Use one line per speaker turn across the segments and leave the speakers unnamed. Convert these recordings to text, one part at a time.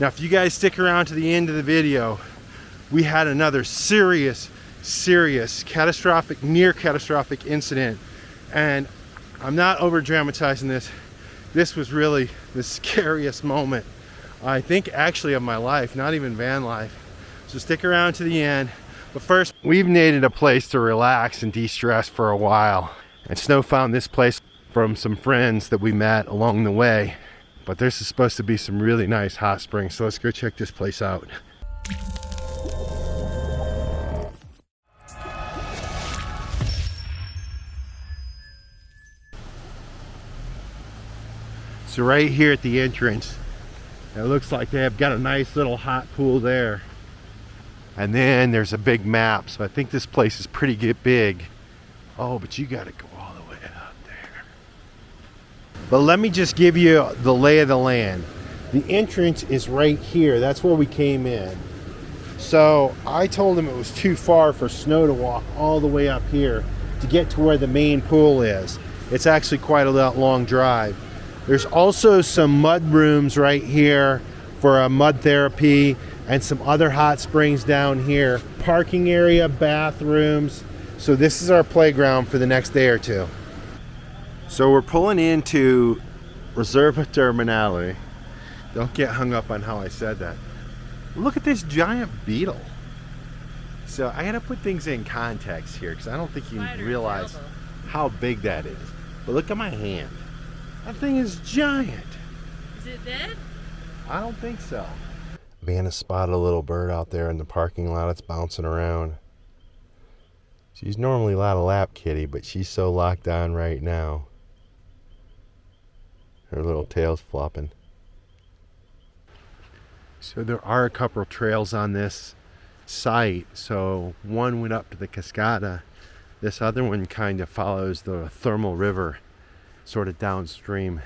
Now, if you guys stick around to the end of the video, we had another serious catastrophic, near catastrophic incident. And I'm not over dramatizing this. This was really the scariest moment, I think, actually, of my life, not even van life. So stick around to the end. But first, we've needed a place to relax and de-stress for a while. And Snow found this place from some friends that we met along the way. But there's supposed to be some really nice hot springs, so let's go check this place out. So right here at the entrance, it looks like they have got a nice little hot pool there. And then there's a big map, so I think this place is pretty big. Oh, but you gotta go all the way out there. But let me just give you the lay of the land. The entrance is right here. That's where we came in. So I told him it was too far for Snow to walk all the way up here to get to where the main pool is. It's actually quite a long drive. There's also some mud rooms right here for a mud therapy and some other hot springs down here. Parking area, bathrooms. So this is our playground for the next day or two. So we're pulling into Reserva Terminale. Don't get hung up on how I said that. Look at this giant beetle. So I gotta put things in context here because I don't think you realize how big that is. But look at my hand. That thing is giant.
Is it dead?
I don't think so. Vanna spotted a little bird out there in the parking lot. It's bouncing around. She's normally not a lap kitty, but she's so locked on right now. Her little tail's flopping. So there are a couple of trails on this site. So one went up to the Cascada. This other one kind of follows the thermal river, sort of downstream.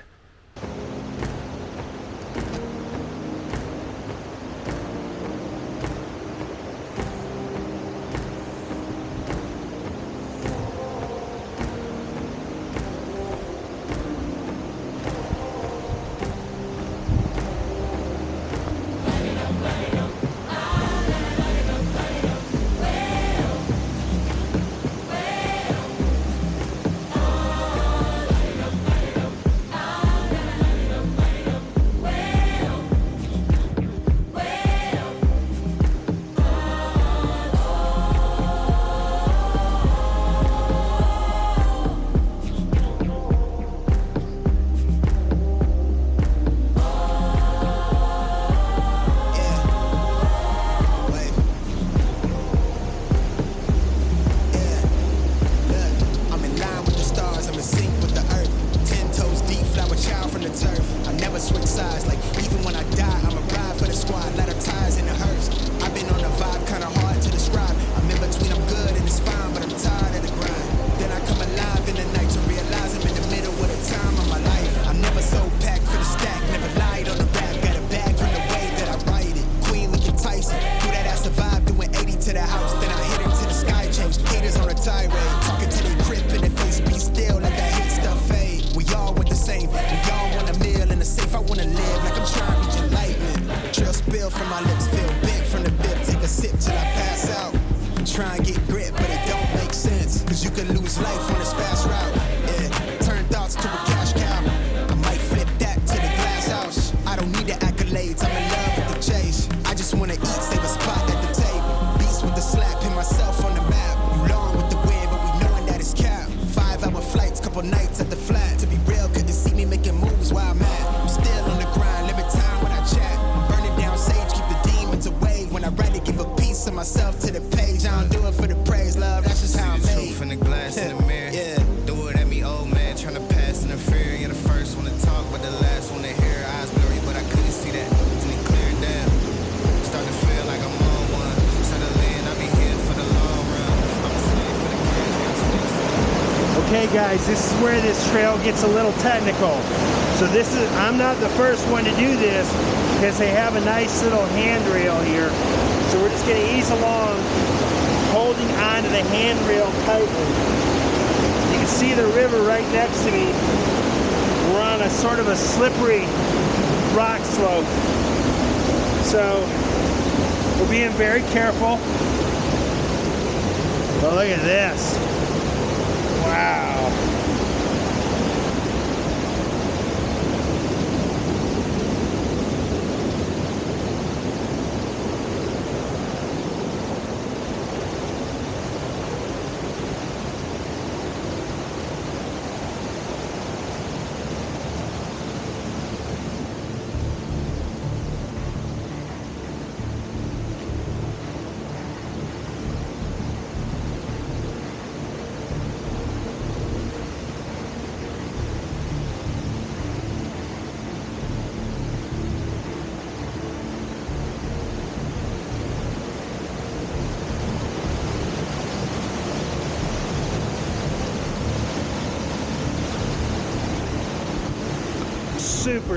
Try and get grit, but it don't make sense. Cause you can lose life on this fast route. Yeah, turn thoughts to a cash cow. I might flip that to the glass house. I don't need the accolades, I'm in love with the chase. I just wanna eat, save a spot at the table. Beast with the slap, pin myself on the map. You long with the wind, but we knowing that it's cap. 5-hour flights, couple nights at the flat. To be real, couldn't see me making moves while I'm at. I'm still on the grind, limit time when I chat. I'm burning down sage, keep the demons away. When I write it, give a piece of myself to the page. I don't do it for the praise, love, that's just how I'm made.
Truth in the glass in the mirror.
Yeah.
Do it at me, old man, trying to pass in the fear. You're the first one to talk, but the last one to hear. Eyes blurry, but I couldn't see that. Then it cleared down. Start to feel like I'm on one. Settle in, I'll be here for the long run. I'm a slave for the cash.
Okay guys, this is where this trail gets a little technical. So I'm not the first one to do this because they have a nice little handrail here. So we're just gonna ease along, holding onto the handrail tightly. You can see the river right next to me. We're on a sort of a slippery rock slope.
So we're being very careful. But look at this. Wow.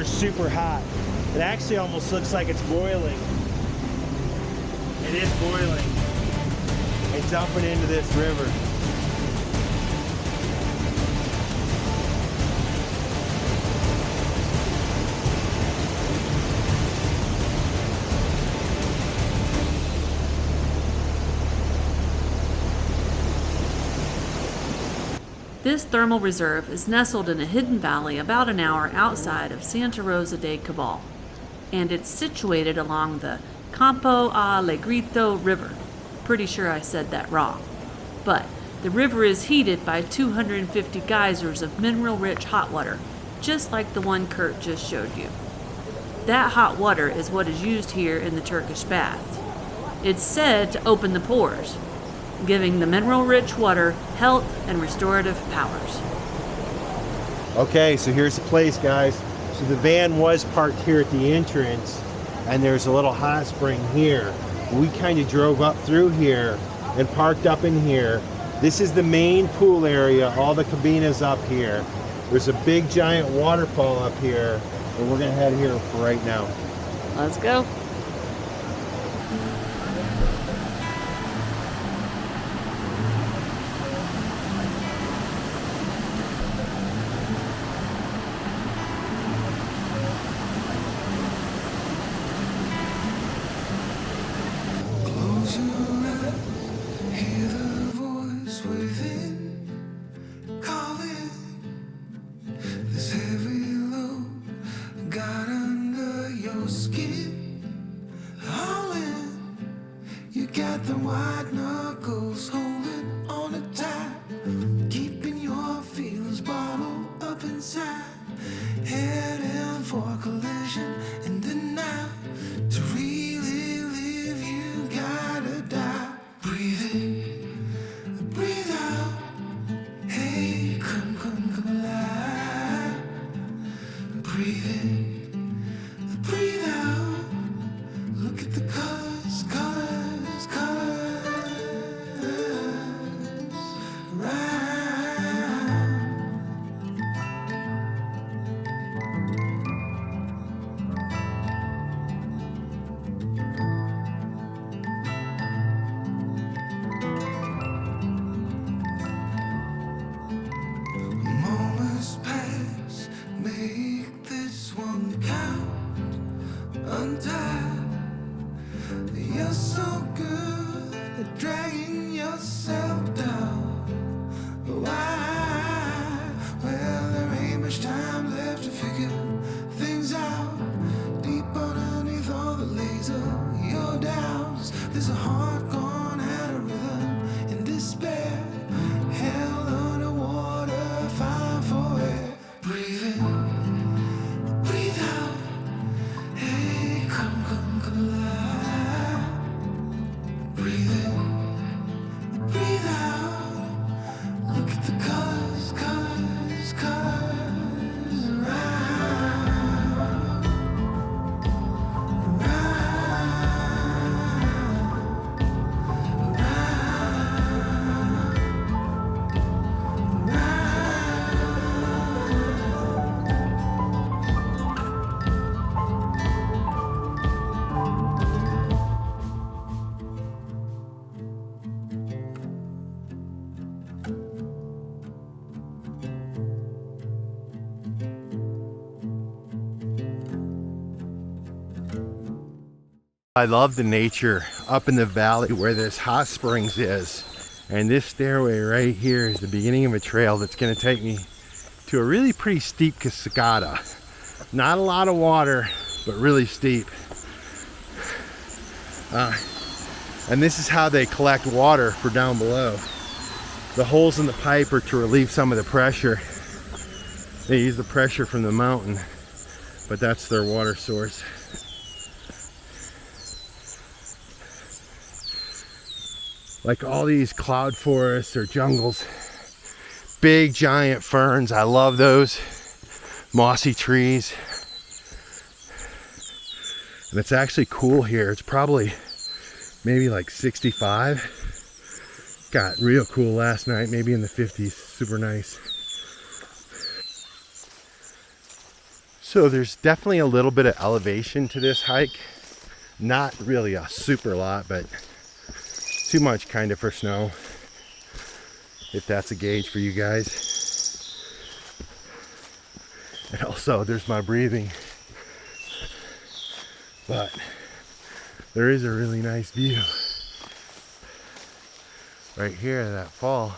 Super hot. It actually almost looks like it's boiling. It is boiling. It's dumping into this river.
This thermal reserve is nestled in a hidden valley about an hour outside of Santa Rosa de Cabal, and it's situated along the Campo Alegrito River. Pretty sure I said that wrong. But the river is heated by 250 geysers of mineral-rich hot water, just like the one Kurt just showed you. That hot water is what is used here in the Turkish bath. It's said to open the pores, giving the mineral-rich water health and restorative powers.
Okay, so here's the place, guys. So the van was parked here at the entrance, and there's a little hot spring here. We kind of drove up through here and parked up in here. This is the main pool area, all the cabinas up here. There's a big giant waterfall up here, and we're gonna head here for right now.
Let's go.
Close your eyes, hear the voice within, calling. This heavy load got under your skin, hauling. You got the white knuckles holding on it tight, keeping your feelings bottled up inside, heading for a collision in the night. To really live, you gotta die. Breathe in, breathe out. Hey, come alive. Breathe in, breathe out. Look at the colors, colors, colors. Right. Moments pass, make this one count. Untie. You're so good at dragging yourself down. Why? Well, there ain't much time left to figure things out. Deep underneath all the laser, your doubts. There's a heart gone out of rhythm in despair. Hell underwater, fine for air. Breathe in, breathe out. Hey, come alive. Breathe in, breathe out. Look at the colors, colors, colors. Around, around.
I love the nature up in the valley where this hot springs is. And this stairway right here is the beginning of a trail that's going to take me to a really pretty steep cascada. Not a lot of water, but really steep. And this is how they collect water for down below. The holes in the pipe are to relieve some of the pressure. They use the pressure from the mountain, but that's their water source. Like all these cloud forests or jungles, big giant ferns, I love those. Mossy trees. And it's actually cool here. It's probably maybe like 65. Got real cool last night, maybe in the 50s. Super nice. So there's definitely a little bit of elevation to this hike. Not really a super lot, but too much kind of for snow, if that's a gauge for you guys. And also there's my breathing, but there is a really nice view right here of that fall.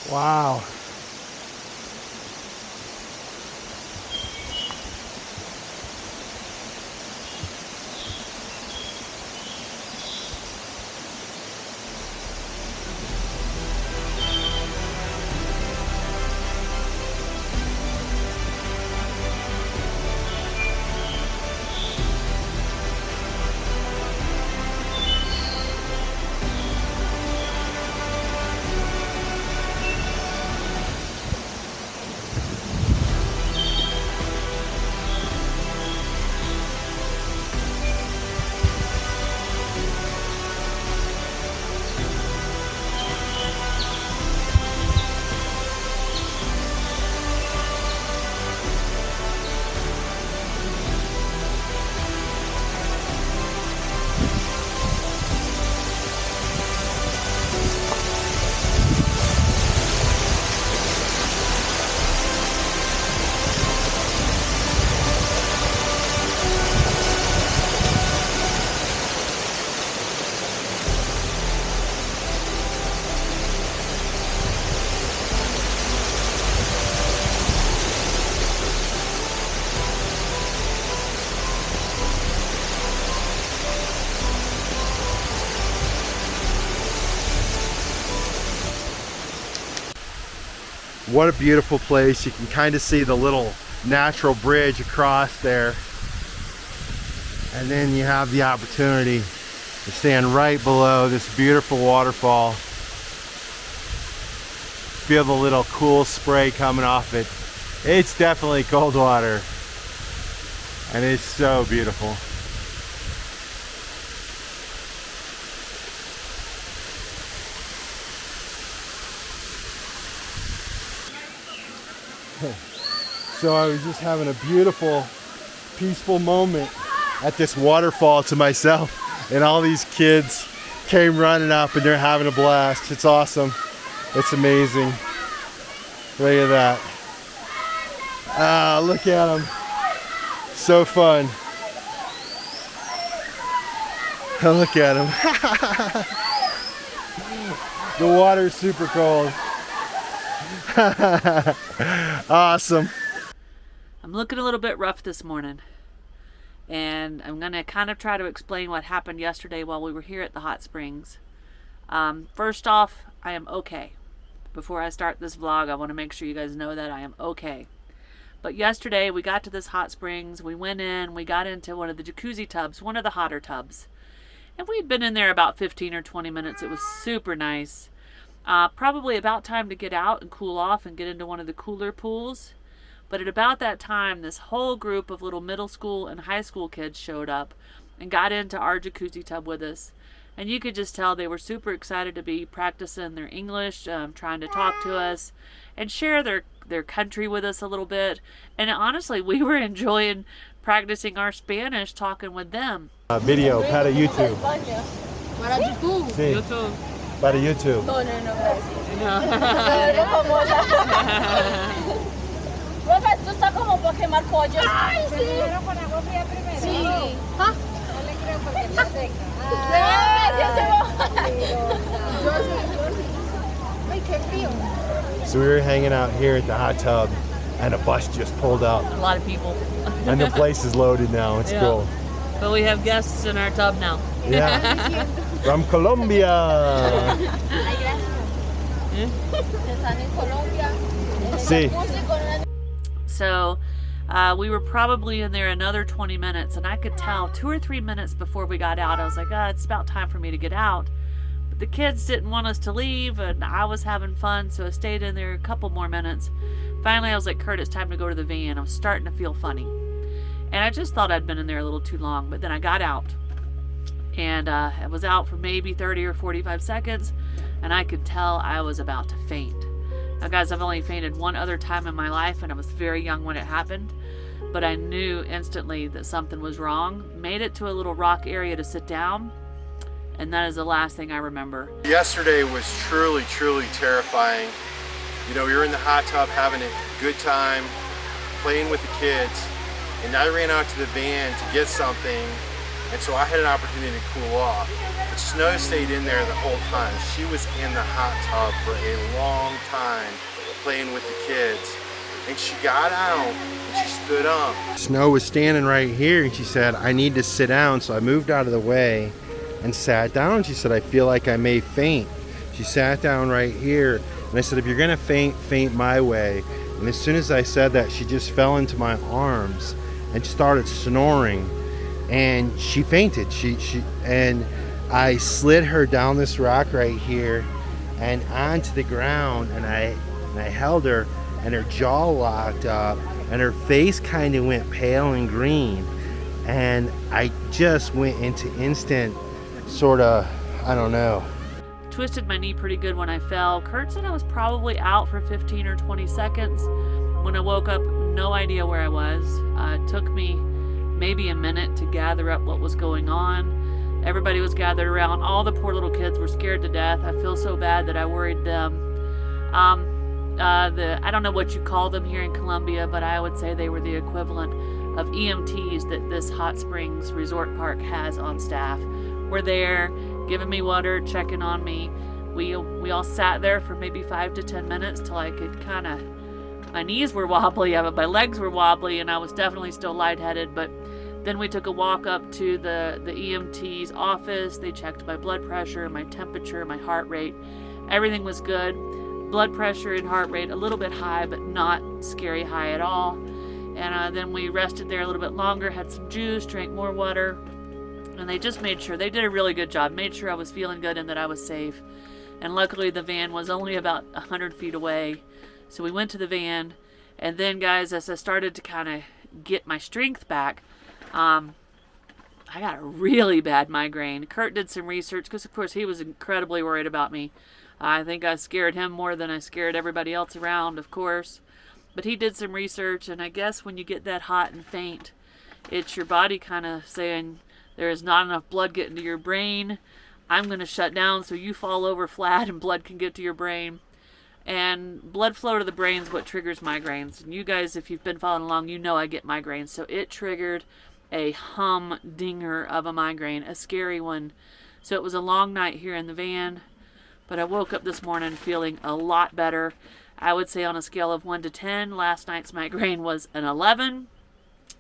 Wow. What a beautiful place. You can kind of see the little natural bridge across there. And then you have the opportunity to stand right below this beautiful waterfall. Feel the little cool spray coming off it. It's definitely cold water. And it's so beautiful. So I was just having a beautiful, peaceful moment at this waterfall to myself, and all these kids came running up and they're having a blast. It's awesome. It's amazing. Look at that. Ah, look at them. So fun. Look at them. The water's super cold. Awesome.
I'm looking a little bit rough this morning, and I'm gonna kind of try to explain what happened yesterday while we were here at the hot springs. First off, I am okay. Before I start this vlog, I want to make sure you guys know that I am okay. But yesterday we got to this hot springs. We went in, we got into one of the jacuzzi tubs, one of the hotter tubs. And we'd been in there about 15 or 20 minutes. It was super nice. Probably about time to get out and cool off and get into one of the cooler pools. But at about that time, this whole group of little middle school and high school kids showed up and got into our jacuzzi tub with us. And you could just tell they were super excited to be practicing their English, trying to talk to us and share their country with us a little bit. And honestly, we were enjoying practicing our Spanish, talking with them.
Video para YouTube.
Para YouTube.
Sí,
YouTube.
para YouTube.
No, gracias. Profe, tú estás como para quemar pollo. Ay, sí. Primero con agua fría primero. Sí. ¿Ah? No le creo porque está seca. Ay, qué frío.
So we were hanging out here at the hot tub, and a bus just pulled up,
A lot of people.
and the place is loaded now. It's
Yeah.
cool.
But we have guests in our tub now.
Yeah, from Colombia.
Ay, gracias. Están en Colombia.
Sí.
So we were probably in there another 20 minutes, and I could tell 2 or 3 minutes before we got out, I was like, it's about time for me to get out. But the kids didn't want us to leave, and I was having fun, so I stayed in there a couple more minutes. Finally, I was like, Kurt, it's time to go to the van. I was starting to feel funny. And I just thought I'd been in there a little too long, but then I got out. And I was out for maybe 30 or 45 seconds, and I could tell I was about to faint. Now, guys, I've only fainted one other time in my life, and I was very young when it happened. But I knew instantly that something was wrong. Made it to a little rock area to sit down, and that is the last thing I remember.
Yesterday was truly, truly terrifying. You know, we were in the hot tub having a good time, playing with the kids, and I ran out to the van to get something, and so I had an opportunity to cool off. But Snow stayed in there the whole time. She was in the hot tub for a long time, playing with the kids. And she got out and she stood up. Snow was standing right here, and she said, I need to sit down. So I moved out of the way and sat down. She said, I feel like I may faint. She sat down right here, and I said, if you're gonna faint, faint my way. And as soon as I said that, she just fell into my arms and started snoring, and she fainted. And I slid her down this rock right here and onto the ground, and I held her, and her jaw locked up, and her face kind of went pale and green, and I just went into instant sort of, I don't know.
Twisted my knee pretty good when I fell. Kurt said I was probably out for 15 or 20 seconds. When I woke up, no idea where I was. It took me maybe a minute to gather up what was going on. Everybody was gathered around. All the poor little kids were scared to death. I feel so bad that I worried them. I don't know what you call them here in Colombia, but I would say they were the equivalent of EMTs that this hot springs resort park has on staff. Were there, giving me water, checking on me. We all sat there for maybe 5 to 10 minutes till I could kind of, my knees were wobbly, my legs were wobbly, and I was definitely still lightheaded. But then we took a walk up to the EMT's office. They checked my blood pressure, my temperature, my heart rate. Everything was good. Blood pressure and heart rate a little bit high, but not scary high at all. And then we rested there a little bit longer, had some juice, drank more water, and they just made sure, they did a really good job, made sure I was feeling good and that I was safe. And luckily the van was only about 100 feet away. So we went to the van, and then, guys, as I started to kind of get my strength back, I got a really bad migraine. Kurt did some research, because of course he was incredibly worried about me. I think I scared him more than I scared everybody else around, of course. But he did some research, and I guess when you get that hot and faint, it's your body kind of saying there is not enough blood getting to your brain. I'm going to shut down so you fall over flat and blood can get to your brain. And blood flow to the brain is what triggers migraines. And you guys, if you've been following along, you know I get migraines. So it triggered a humdinger of a migraine, a scary one. So it was a long night here in the van. But I woke up this morning feeling a lot better. I would say on a scale of 1 to 10, last night's migraine was an 11.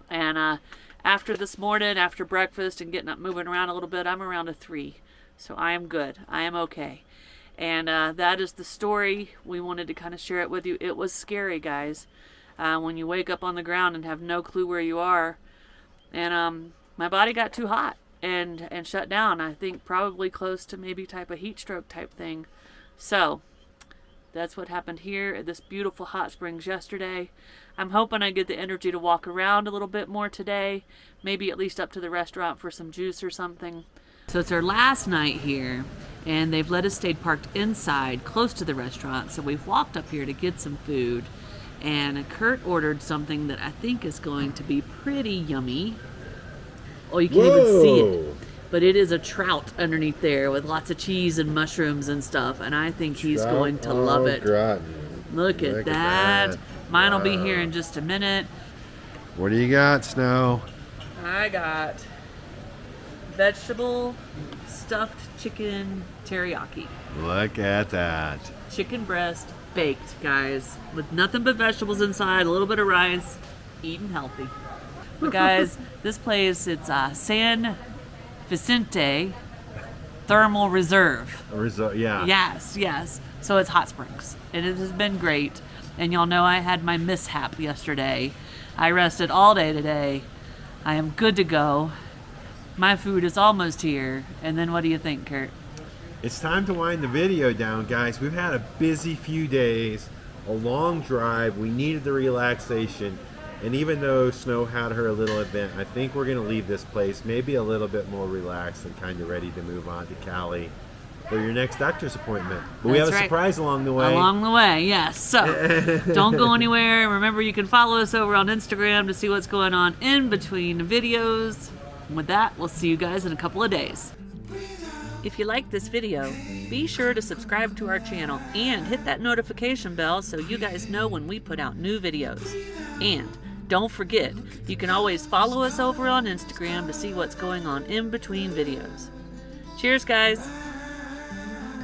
And after this morning, after breakfast and getting up, moving around a little bit, I'm around a 3. So I am good. I am okay. And that is the story. We wanted to kind of share it with you. It was scary, guys. when you wake up on the ground and have no clue where you are. And my body got too hot and shut down. I think probably close to maybe type of heat stroke type thing. So that's what happened here at this beautiful hot springs yesterday. I'm hoping I get the energy to walk around a little bit more today, maybe at least up to the restaurant for some juice or something. So it's our last night here, and they've let us stay parked inside close to the restaurant, so we've walked up here to get some food. And Kurt ordered something that I think is going to be pretty yummy. Oh, you can't even see it. But it is a trout underneath there with lots of cheese and mushrooms and stuff. And I think he's going to love it. Look at that. Mine will be here in just a minute.
What do you got, Snow?
I got vegetable stuffed chicken teriyaki.
Look at that.
Chicken breast baked, guys, with nothing but vegetables inside, a little bit of rice, eating healthy. But guys, this place, it's San Vicente Thermal Reserve.
Yeah.
Yes. So it's hot springs. And it has been great. And y'all know I had my mishap yesterday. I rested all day today. I am good to go. My food is almost here. And then what do you think, Kurt?
It's time to wind the video down, guys. We've had a busy few days, a long drive. We needed the relaxation. And even though Snow had her little event, I think we're going to leave this place maybe a little bit more relaxed and kind of ready to move on to Cali for your next doctor's appointment. But we have a surprise along the way.
Along the way, yes. So don't go anywhere. Remember, you can follow us over on Instagram to see what's going on in between videos. And with that, we'll see you guys in a couple of days. If you like this video, be sure to subscribe to our channel and hit that notification bell so you guys know when we put out new videos. And don't forget, you can always follow us over on Instagram to see what's going on in between videos. Cheers, guys!